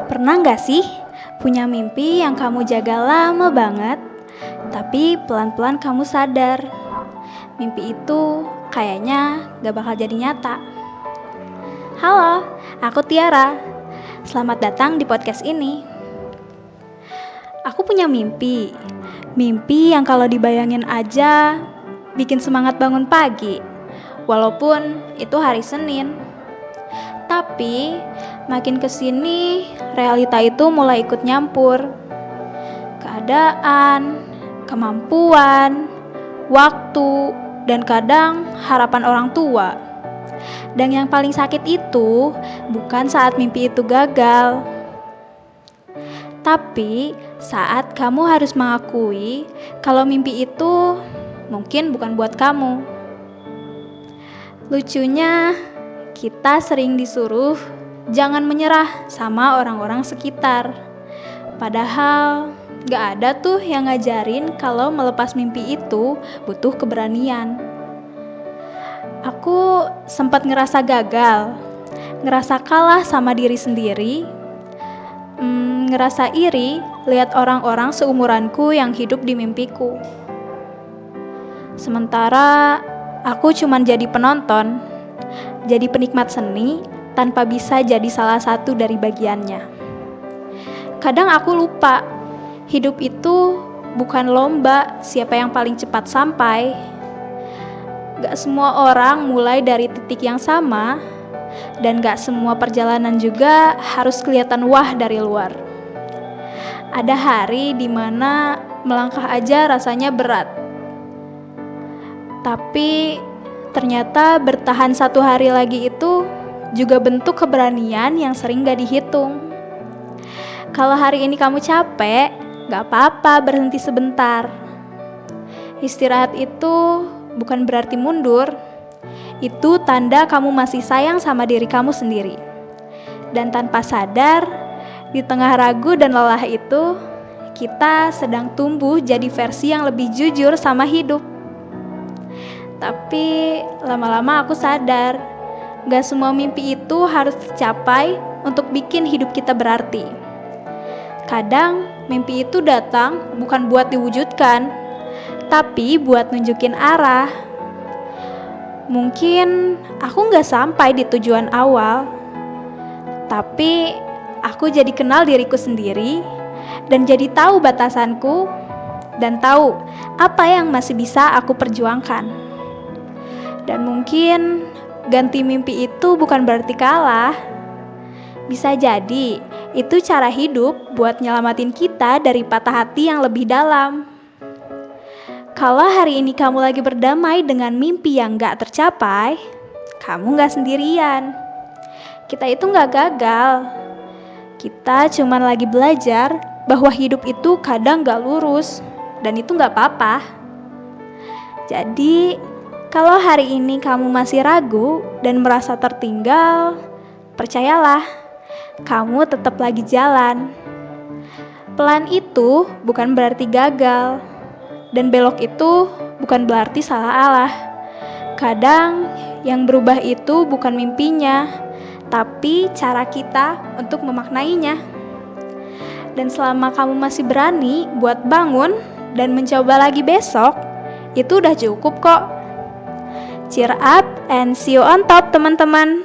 Pernah nggak sih punya mimpi yang kamu jaga lama banget, tapi pelan-pelan kamu sadar mimpi itu kayaknya gak bakal jadi nyata. Halo, aku Tiara. Selamat datang di podcast ini. Aku punya mimpi yang kalau dibayangin aja bikin semangat bangun pagi, walaupun itu hari Senin. Tapi makin kesini realita itu mulai ikut nyampur. Keadaan, kemampuan, waktu, dan kadang harapan orang tua. Dan yang paling sakit itu bukan saat mimpi itu gagal, tapi saat kamu harus mengakui kalau mimpi itu mungkin bukan buat kamu. Lucunya, kita sering disuruh jangan menyerah sama orang-orang sekitar. Padahal gak ada tuh yang ngajarin kalau melepas mimpi itu butuh keberanian. Aku sempat ngerasa gagal, ngerasa kalah sama diri sendiri, ngerasa iri lihat orang-orang seumuranku yang hidup di mimpiku. Sementara aku cuman jadi penonton, jadi penikmat seni tanpa bisa jadi salah satu dari bagiannya. Kadang aku lupa, hidup itu bukan lomba siapa yang paling cepat sampai. Gak semua orang mulai dari titik yang sama, dan gak semua perjalanan juga harus kelihatan wah dari luar. Ada hari dimana melangkah aja rasanya berat, tapi ternyata bertahan satu hari lagi itu juga bentuk keberanian yang sering gak dihitung. Kalau hari ini kamu capek, gak apa-apa berhenti sebentar. Istirahat itu bukan berarti mundur. Itu tanda kamu masih sayang sama diri kamu sendiri. Dan tanpa sadar, di tengah ragu dan lelah itu, kita sedang tumbuh jadi versi yang lebih jujur sama hidup. Tapi lama-lama aku sadar, gak semua mimpi itu harus tercapai untuk bikin hidup kita berarti. Kadang mimpi itu datang bukan buat diwujudkan, tapi buat nunjukin arah. Mungkin aku gak sampai di tujuan awal, tapi aku jadi kenal diriku sendiri dan jadi tahu batasanku dan tahu apa yang masih bisa aku perjuangkan. Dan mungkin ganti mimpi itu bukan berarti kalah. Bisa jadi itu cara hidup buat nyelamatin kita dari patah hati yang lebih dalam. Kalau hari ini kamu lagi berdamai dengan mimpi yang gak tercapai, kamu gak sendirian. Kita itu gak gagal. Kita cuman lagi belajar bahwa hidup itu kadang gak lurus, dan itu gak apa-apa. Jadi, kalau hari ini kamu masih ragu dan merasa tertinggal, percayalah, kamu tetap lagi jalan. Pelan itu bukan berarti gagal, dan belok itu bukan berarti salah arah. Kadang yang berubah itu bukan mimpinya, tapi cara kita untuk memaknainya. Dan selama kamu masih berani buat bangun dan mencoba lagi besok, itu udah cukup kok. Cheer up and see you on top, teman-teman.